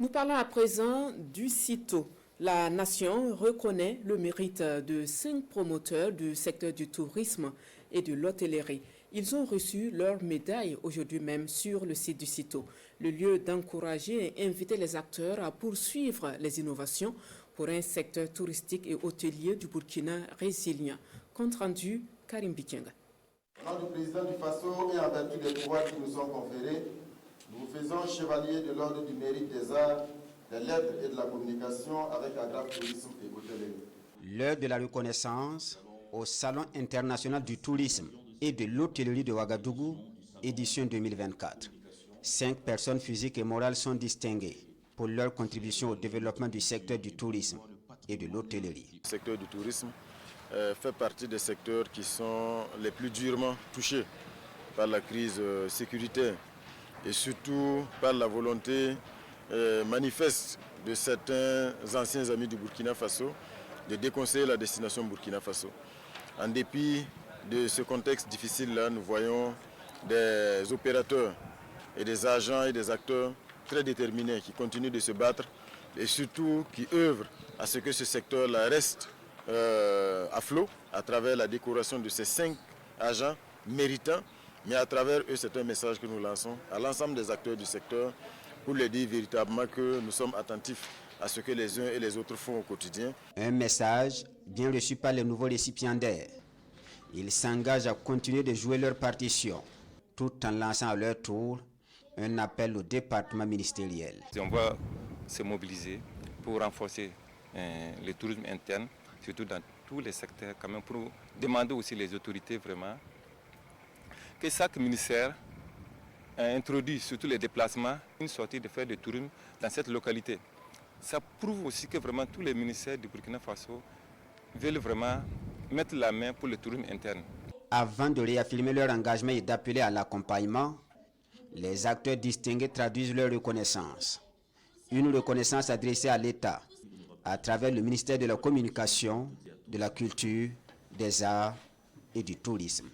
Nous parlons à présent du CITO. La nation reconnaît le mérite de 5 promoteurs du secteur du tourisme et de l'hôtellerie. Ils ont reçu leur médaille aujourd'hui même sur le site du CITO, le lieu d'encourager et inviter les acteurs à poursuivre les innovations pour un secteur touristique et hôtelier du Burkina résilient. Compte rendu, Karim Bikenga. Au nom du président du Faso et en vertu des pouvoirs qui nous sont conférés, nous vous faisons chevalier de l'ordre du mérite des arts, des lettres et de la communication avec Agraf Tourisme et Hôtellerie. L'heure de la reconnaissance au Salon international du tourisme et de l'hôtellerie de Ouagadougou, édition 2024. 5 personnes physiques et morales sont distinguées pour leur contribution au développement du secteur du tourisme et de l'hôtellerie. Le secteur du tourisme fait partie des secteurs qui sont les plus durement touchés par la crise sécuritaire et surtout par la volonté manifeste de certains anciens amis du Burkina Faso de déconseiller la destination Burkina Faso. En dépit de ce contexte difficile-là, nous voyons des opérateurs et des agents et des acteurs très déterminés qui continuent de se battre et surtout qui œuvrent à ce que ce secteur-là reste à flot à travers la décoration de ces 5 agents méritants. Mais à travers eux, c'est un message que nous lançons à l'ensemble des acteurs du secteur pour leur dire véritablement que nous sommes attentifs à ce que les uns et les autres font au quotidien. Un message bien reçu par les nouveaux récipiendaires. Ils s'engagent à continuer de jouer leur partition, tout en lançant à leur tour un appel au département ministériel. On va se mobiliser pour renforcer le tourisme interne, surtout dans tous les secteurs, quand même, pour demander aussi les autorités vraiment que chaque ministère a introduit, surtout les déplacements, une sortie de faire de tourisme dans cette localité. Ça prouve aussi que vraiment tous les ministères du Burkina Faso veulent vraiment mettre la main pour le tourisme interne. Avant de réaffirmer leur engagement et d'appeler à l'accompagnement, les acteurs distingués traduisent leur reconnaissance. Une reconnaissance adressée à l'État à travers le ministère de la Communication, de la Culture, des Arts et du Tourisme.